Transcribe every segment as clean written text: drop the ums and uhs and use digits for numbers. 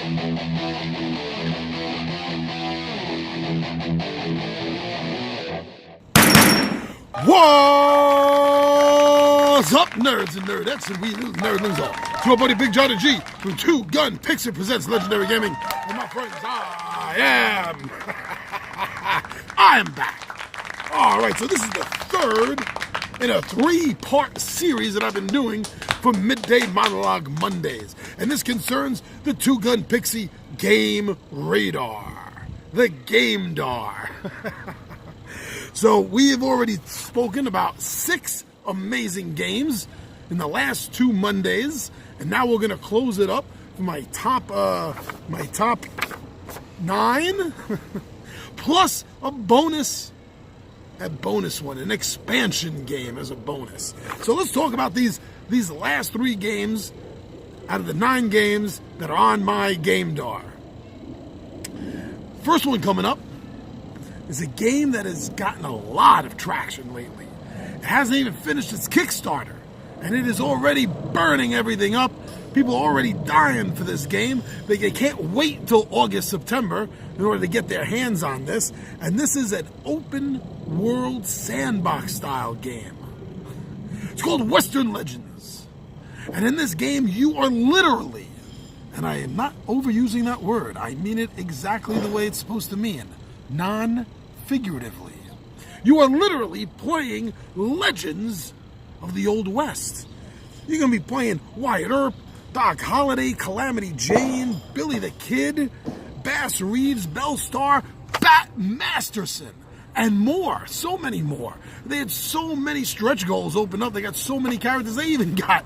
What's up, nerds and nerdettes, and we nerd news all. It's your buddy Big John and G from Two Gun Pixel presents Legendary Gaming. And my friends, I am back. All right, so this is the third in a 3-part series that I've been doing for Midday Monologue Mondays. And this concerns the Two Gun Pixie Game Radar, the gamedar. So we have already spoken about 6 amazing games in the last 2 Mondays, and now we're going to close it up for my top 9, plus a bonus one, an expansion game as a bonus. So let's talk about these last 3 games out of the 9 games that are on my gamedar. First one coming up is a game that has gotten a lot of traction lately. It hasn't even finished its Kickstarter, and it is already burning everything up. People are already dying for this game. They can't wait until August, September in order to get their hands on this. And this is an open world sandbox style game. It's called Western Legends. And in this game, you are literally, and I am not overusing that word, I mean it exactly the way it's supposed to mean, non-figuratively. You are literally playing legends of the Old West. You're going to be playing Wyatt Earp, Doc Holliday, Calamity Jane, Billy the Kid, Bass Reeves, Belle Starr, Bat Masterson, and more. So many more. They had so many stretch goals open up. They got so many characters. They even got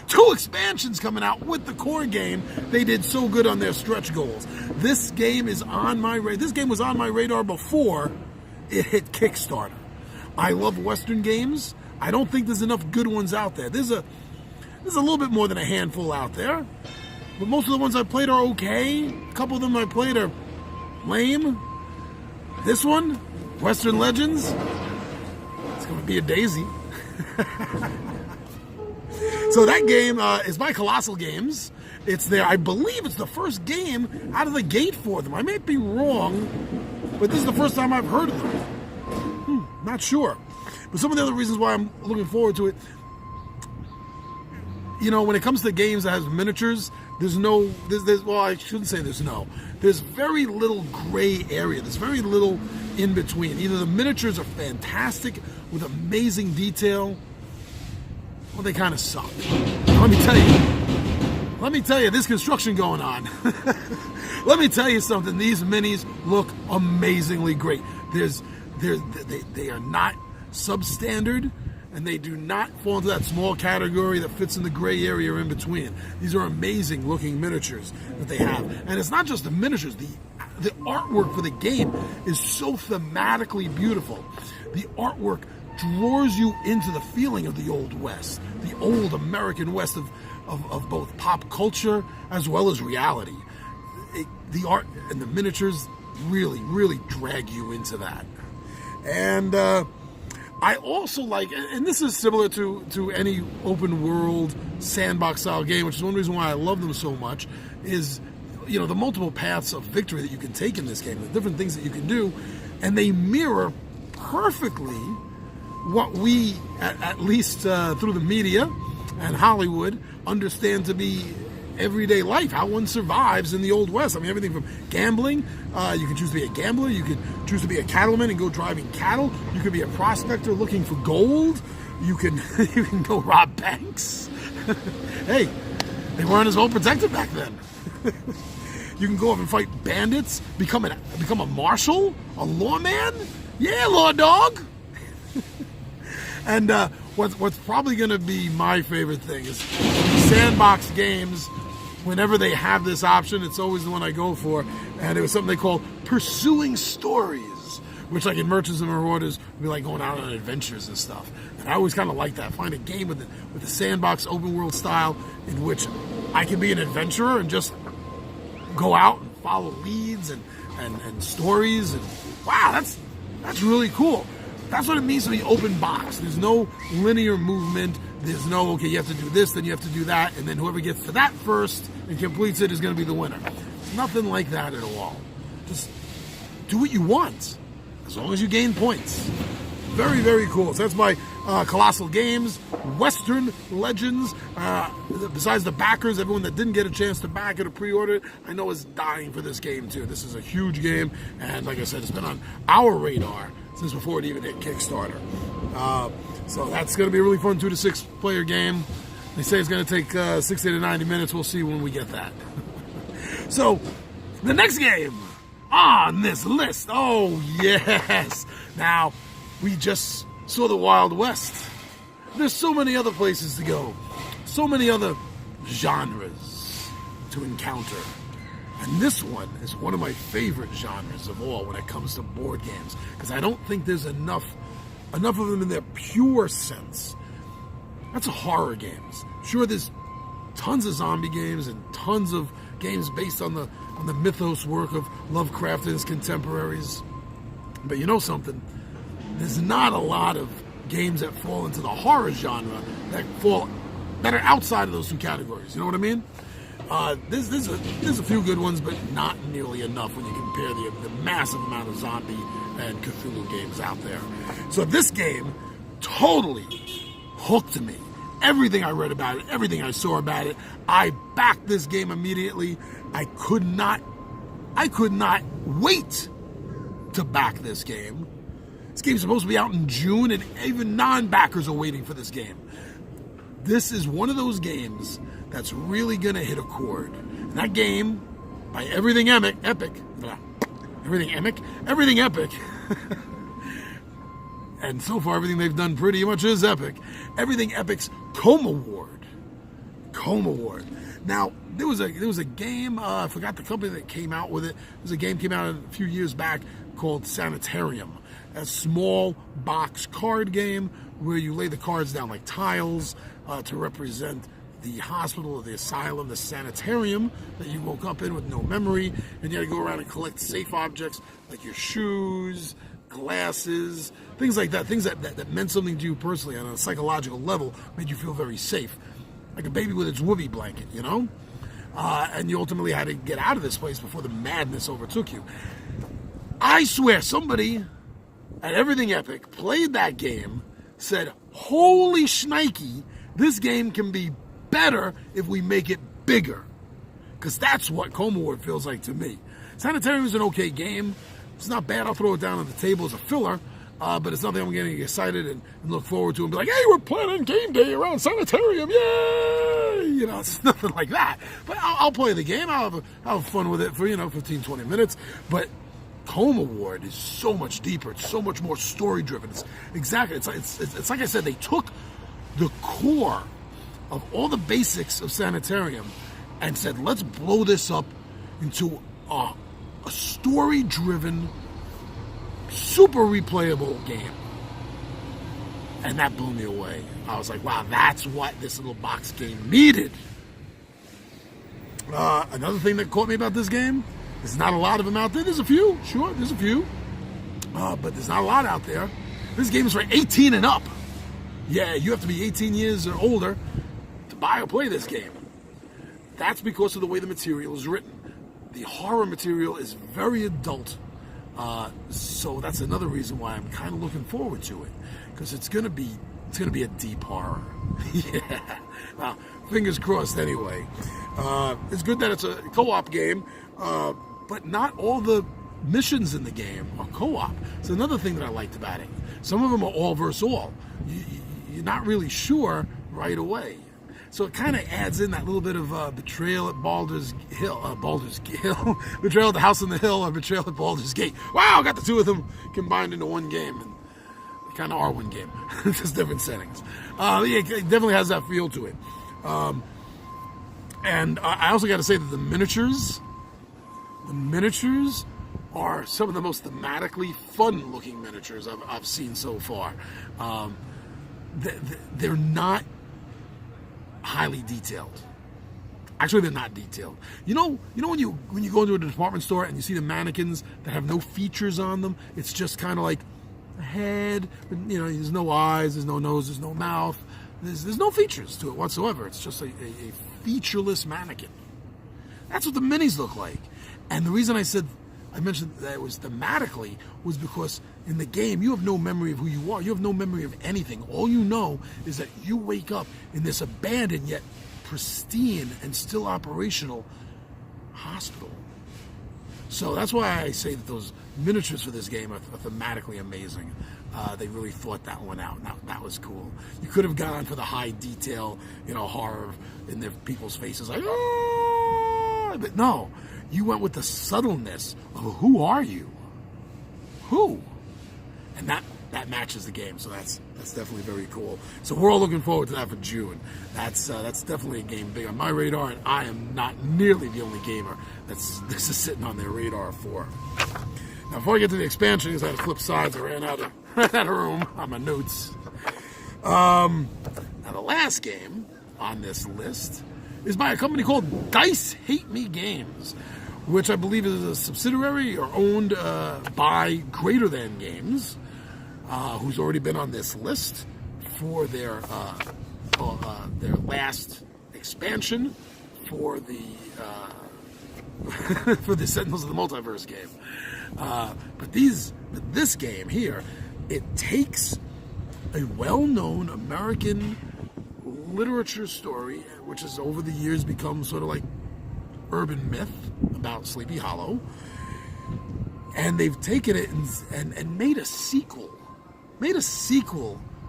2 expansions coming out with the core game. They did so good on their stretch goals. This game is on my radar. This game was on my radar before it hit Kickstarter. I love Western games. I don't think there's enough good ones out there. There's a little bit more than a handful out there, but most of the ones I played are okay. A couple of them I played are lame. This one, Western Legends, it's going to be a daisy. So that game is by Colossal Games. It's there. I believe it's the first game out of the gate for them. I may be wrong, but this is the first time I've heard of them. Not sure. But some of the other reasons why I'm looking forward to it, you know, when it comes to games that has miniatures, there's very little gray area. There's very little in between. Either the miniatures are fantastic with amazing detail, or they kind of suck. Let me tell you, there's construction going on. Let me tell you something. These minis look amazingly great. They are not substandard, and they do not fall into that small category that fits in the gray area in between. These are amazing looking miniatures that they have. And it's not just the miniatures. The artwork for the game is so thematically beautiful. The artwork draws you into the feeling of the Old West, the old American West of both pop culture as well as reality. The art and the miniatures really, really drag you into that. And I also like, and this is similar to any open world sandbox style game, which is one reason why I love them so much, is, you know, the multiple paths of victory that you can take in this game, the different things that you can do, and they mirror perfectly what we, at least through the media and Hollywood, understand to be everyday life, how one survives in the Old West. I mean, everything from gambling, you can choose to be a gambler, you can choose to be a cattleman and go driving cattle, you could be a prospector looking for gold, you can go rob banks. Hey, they weren't as well protected back then. You can go up and fight bandits, become a marshal, a lawman. Yeah, law dog. And what's probably going to be my favorite thing is sandbox games. Whenever they have this option, it's always the one I go for. And it was something they call pursuing stories, which, like in Merchants and Marauders, would be like going out on adventures and stuff. And I always kind of like that. Find a game with the sandbox open world style in which I can be an adventurer and just go out and follow leads and stories. And wow, that's really cool. That's what it means to be open box. There's no linear movement. There's no, okay, you have to do this, then you have to do that, and then whoever gets to that first and completes it is going to be the winner. Nothing like that at all. Just do what you want, as long as you gain points. Very, very cool. So that's by Colossal Games, Western Legends. Besides the backers, everyone that didn't get a chance to back it or pre-order it, I know is dying for this game too. This is a huge game, and like I said, it's been on our radar since before it even hit Kickstarter. So that's going to be a really fun 2 to 6 player game. They say it's going to take 60 to 90 minutes. We'll see when we get that. So the next game on this list. Oh, yes. Now, we just saw the Wild West. There's so many other places to go. So many other genres to encounter. And this one is one of my favorite genres of all when it comes to board games. Because I don't think there's enough of them in their pure sense. That's horror games. Sure, there's tons of zombie games and tons of games based on the mythos work of Lovecraft and his contemporaries. But you know something? There's not a lot of games that fall into the horror genre that are outside of those two categories. You know what I mean? There's a few good ones, but not nearly enough when you compare the massive amount of zombie and Cthulhu games out there. So this game totally hooked me. Everything I read about it, everything I saw about it, I backed this game immediately. I could not wait to back this game. This game's supposed to be out in June, and even non-backers are waiting for this game. This is one of those games that's really going to hit a chord. And that game, by Everything Epic, and so far everything they've done pretty much is epic. Everything Epic's Comb Award. Now, there was a game, I forgot the company that came out with it. There was a game came out a few years back called Sanitarium. A small box card game where you lay the cards down like tiles to represent the hospital or the asylum, the sanitarium that you woke up in with no memory, and you had to go around and collect safe objects like your shoes, glasses, things like that, things that meant something to you personally on a psychological level, made you feel very safe, like a baby with its whoopee blanket, you know? And you ultimately had to get out of this place before the madness overtook you. I swear, somebody at Everything Epic played that game, said, holy shnikey, this game can be better if we make it bigger. Because that's what Comb Award feels like to me. Sanitarium is an okay game. It's not bad. I'll throw it down on the table as a filler. But it's nothing I'm getting excited and look forward to and be like, hey, we're planning game day around Sanitarium. Yay! You know, it's nothing like that. But I'll play the game. I'll have fun with it for, 15, 20 minutes. But Comb Award is so much deeper. It's so much more story-driven. It's like I said, they took the core of all the basics of Sanitarium and said, let's blow this up into a story-driven, super replayable game. And that blew me away. I was like, wow, that's what this little box game needed. Another thing that caught me about this game, there's not a lot of them out there. There's a few, sure, there's a few. But there's not a lot out there. This game is for 18 and up. Yeah, you have to be 18 years or older to buy or play this game. That's because of the way the material is written. The horror material is very adult. So that's another reason why I'm kind of looking forward to it, because it's gonna be a deep horror. Yeah. Well, fingers crossed. Anyway, it's good that it's a co-op game, but not all the missions in the game are co-op. It's another thing that I liked about it. Some of them are all versus all. You're not really sure right away. So it kind of adds in that little bit of betrayal at Baldur's Hill, betrayal at the House on the Hill, or betrayal at Baldur's Gate. Wow, got the two of them combined into one game, and they kind of are one game, just different settings. Yeah, it definitely has that feel to it. And I also got to say that the miniatures are some of the most thematically fun-looking miniatures I've seen so far. They're not highly detailed. Actually, they're not detailed. You know when you go into a department store and you see the mannequins that have no features on them, it's just kind of like a head, but there's no eyes, there's no nose, there's no mouth, There's no features to it whatsoever. It's just a featureless mannequin. That's what the minis look like. And the reason I mentioned that it was thematically was because in the game you have no memory of who you are. You have no memory of anything. All you know is that you wake up in this abandoned yet pristine and still operational hospital. So that's why I say that those miniatures for this game are thematically amazing. They really thought that one out. That was cool. You could have gone for the high detail, horror in their people's faces, like, oh! But no, you went with the subtleness of who are you? Who? And that matches the game. So that's definitely very cool. So we're all looking forward to that for June. That's definitely a game big on my radar, and I am not nearly the only gamer this is sitting on their radar for. Now, before I get to the expansion, because I had to flip sides, I ran out of room on my notes. Now, the last game on this list is by a company called Dice Hate Me Games, which I believe is a subsidiary or owned by Greater Than Games, who's already been on this list for their last expansion for the for the Sentinels of the Multiverse game. But this game here, it takes a well-known American literature story, which has over the years become sort of like urban myth about Sleepy Hollow, and they've taken it and made a sequel,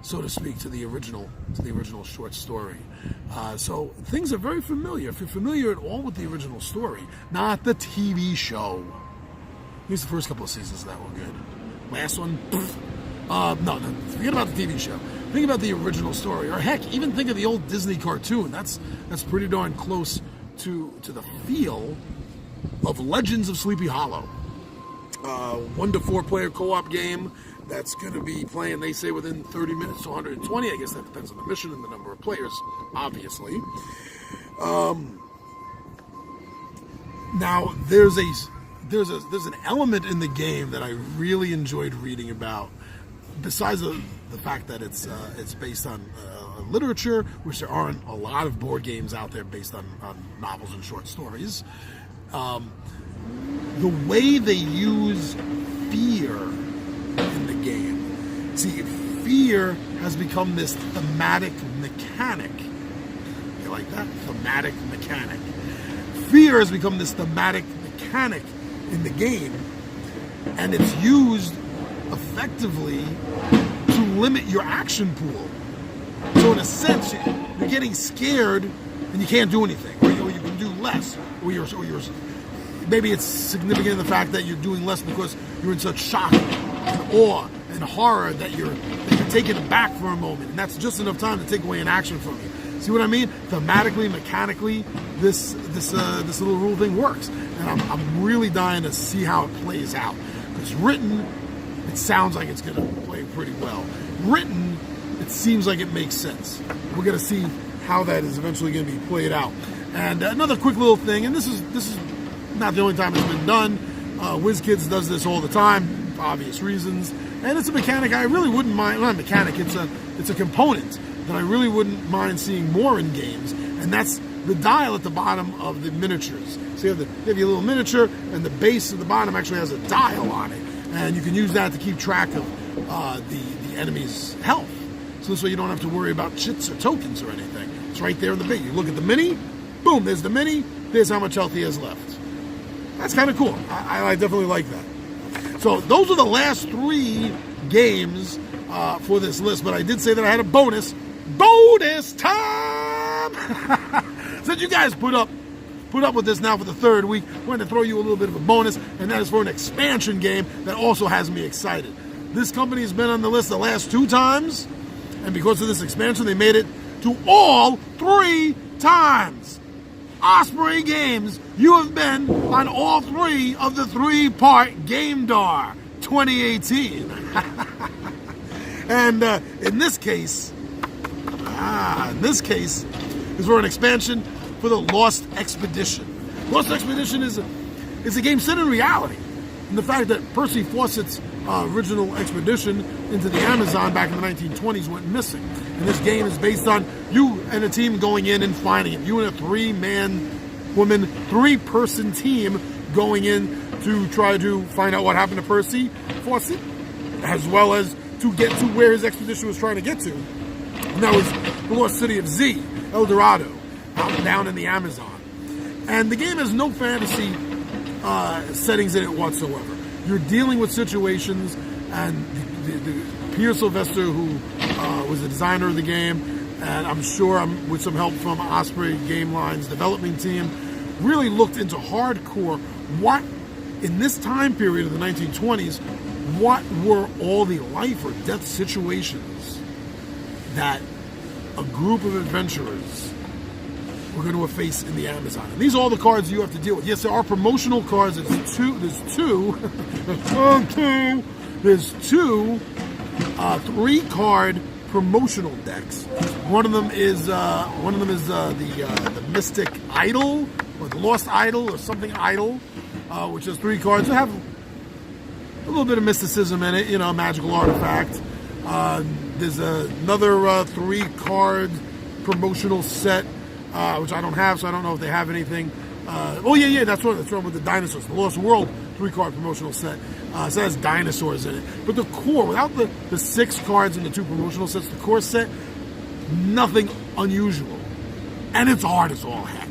so to speak, to the original short story. So things are very familiar. If you're familiar at all with the original story, not the TV show. Here's the first couple of seasons that were good. Last one, no, forget about the TV show. Think about the original story, or heck, even think of the old Disney cartoon. That's pretty darn close to the feel of Legends of Sleepy Hollow. 1 to 4 player co-op game that's going to be playing, they say, within 30 minutes to 120. I guess that depends on the mission and the number of players, obviously. Now, there's an element in the game that I really enjoyed reading about, besides the fact that it's based on literature, which there aren't a lot of board games out there based on novels and short stories. The way they use fear in the game. See, fear has become this thematic mechanic. You like that? Thematic mechanic. Fear has become this thematic mechanic in the game, and it's used effectively to limit your action pool. So in a sense, you're getting scared and you can't do anything, or you can do less, or you're maybe it's significant in the fact that you're doing less because you're in such shock and awe and horror that you're taken aback for a moment, and that's just enough time to take away an action from you. See what I mean? Thematically, mechanically, this little rule thing works, and I'm really dying to see how it plays out. Because written, it sounds like it's going to play pretty well. Written, it seems like it makes sense. We're going to see how that is eventually going to be played out. And another quick little thing, and this is not the only time it's been done. WizKids does this all the time for obvious reasons, and it's a mechanic I really wouldn't mind. Not a mechanic, it's a component that I really wouldn't mind seeing more in games, and that's the dial at the bottom of the miniatures. So you have your little miniature, and the base at the bottom actually has a dial on it, and you can use that to keep track of the enemy's health. So this way you don't have to worry about chits or tokens or anything. It's right there in the base. You look at the mini, boom, there's the mini, there's how much health he has left. That's kind of cool. I definitely like that. So those are the last 3 games for this list, but I did say that I had a bonus time. Since you guys put up with this now for the 3rd week, we're going to throw you a little bit of a bonus, and that is for an expansion game that also has me excited. This company has been on the list the last 2 times, and because of this expansion, they made it to all 3 times. Osprey Games, you have been on all 3 of the 3-part gamedar 2018. And in this case, is for an expansion for the Lost Expedition. Lost Expedition is a game set in reality. And the fact that Percy Fawcett's original expedition into the Amazon back in the 1920s went missing. And this game is based on you and a team going in and finding him. You and a 3-person team going in to try to find out what happened to Percy Fawcett, as well as to get to where his expedition was trying to get to. And that was the lost city of Z, El Dorado, out down in the Amazon. And the game has no fantasy settings in it whatsoever. You're dealing with situations, and the Pierre Sylvester, who was the designer of the game, and I'm sure with some help from Osprey Game Line's development team, really looked into hardcore what, in this time period of the 1920s, what were all the life or death situations that a group of adventurers were going to face in the Amazon. And these are all the cards you have to deal with. Yes, there are promotional cards. There's two 3-card promotional decks. One of them is the Mystic Idol, or the Lost Idol, or something Idol, which has 3 cards that have a little bit of mysticism in it, a magical artifact. There's another 3-card promotional set, which I don't have, so I don't know if they have anything. That's one with the dinosaurs. The Lost World 3-card promotional set. So it has dinosaurs in it. But the core, without the 6 cards in the 2 promotional sets, the core set, nothing unusual. And it's hard as all heck.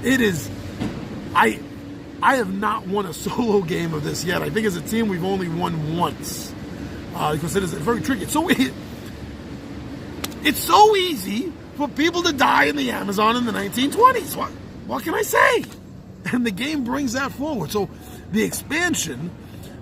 It is... I have not won a solo game of this yet. I think as a team we've only won once. Because it is very tricky. It's so easy for people to die in the Amazon in the 1920s. What can I say? And the game brings that forward. So the expansion,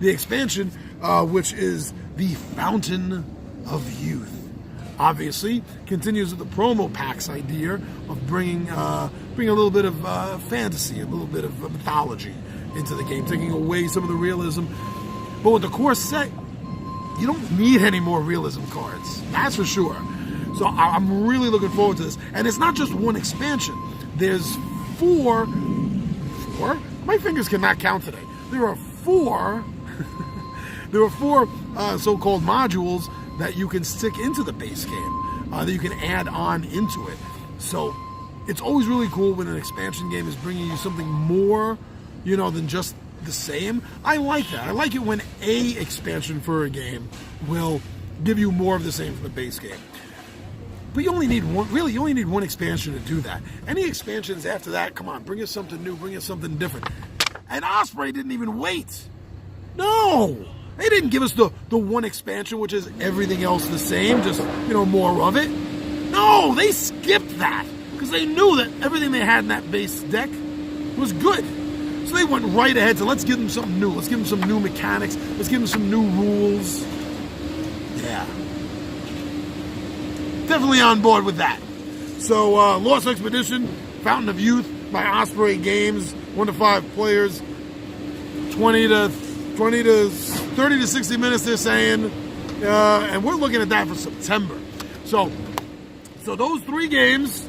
which is the Fountain of Youth, obviously continues with the promo packs idea of bringing a little bit of fantasy, a little bit of mythology into the game, taking away some of the realism. But with the core set, you don't need any more realism cards. That's for sure. So I'm really looking forward to this. And it's not just one expansion. There's 4. My fingers cannot count today. There are 4. There are 4 so-called modules that you can stick into the base game, that you can add on into it. So it's always really cool when an expansion game is bringing you something more, than just the same. I like that. I like it when a expansion for a game will give you more of the same from the base game. But you only need one. Really, you only need one expansion to do that. Any expansions after that, come on, bring us something new, bring us something different. And Osprey didn't even wait. No, they didn't give us the one expansion, which is everything else the same, just more of it. No, they skipped that because they knew that everything they had in that base deck was good. So they went right ahead. So let's give them something new. Let's give them some new mechanics. Let's give them some new rules. Yeah. Definitely on board with that. So, Lost Expedition, Fountain of Youth by Osprey Games, 1 to 5 players, 30 to 60 minutes, they're saying, and we're looking at that for September. So those 3 games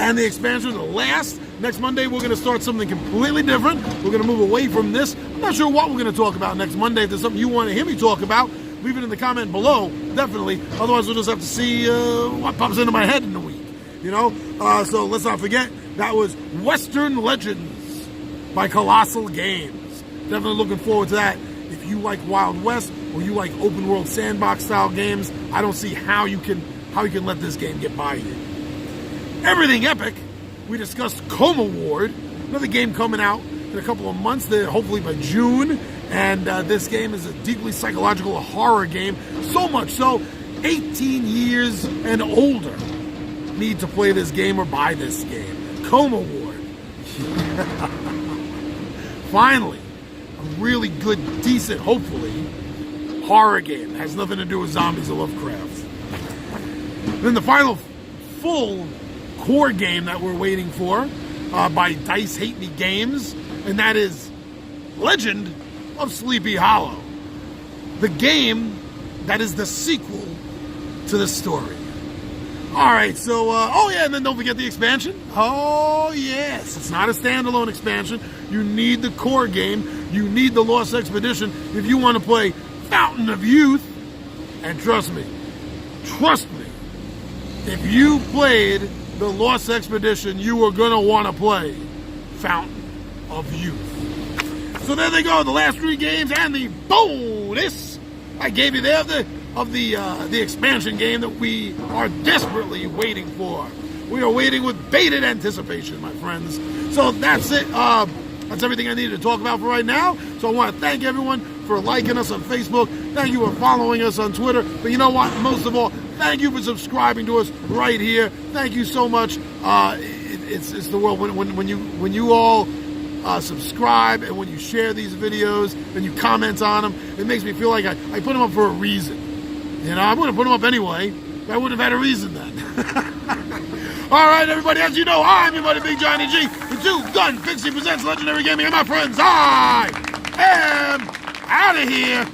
and the expansion are the last. Next Monday, we're going to start something completely different. We're going to move away from this. I'm not sure what we're going to talk about next Monday. If there's something you want to hear me talk about, leave it in the comment below, definitely. Otherwise, we'll just have to see what pops into my head in a week, So let's not forget, that was Western Legends by Colossal Games. Definitely looking forward to that. If you like Wild West or you like open world sandbox style games, I don't see how you can let this game get by you. Everything Epic, we discussed Coma Ward, another game coming out in a couple of months, hopefully by June. And this game is a deeply psychological horror game. So much so, 18 years and older need to play this game or buy this game. Coma Ward. Finally, a really good, decent, hopefully, horror game. It has nothing to do with zombies or Lovecraft. Then the final full core game that we're waiting for by Dice Hate Me Games, and that is Legend of Sleepy Hollow, the game that is the sequel to the story. All right, so and then don't forget the expansion. Oh yes, it's not a standalone expansion. You need the core game. You need the Lost Expedition if you want to play fountain of youth. And trust me, if you played the Lost Expedition, you were going to want to play Fountain of Youth. So there they go, the last 3 games and the bonus I gave you there of the expansion game that we are desperately waiting for. We are waiting with bated anticipation, my friends. So that's it. That's everything I needed to talk about for right now. So I want to thank everyone for liking us on Facebook. Thank you for following us on Twitter. But you know what? Most of all, thank you for subscribing to us right here. Thank you so much. It's the world when you all subscribe and when you share these videos and you comment on them. It makes me feel like I put them up for a reason. You know, I wouldn't put them up anyway. But I wouldn't have had a reason then. All right, everybody. As you know, I'm your buddy Big Johnny G. The Two Gun Pixie presents Legendary Gaming, and my friends, I am out of here.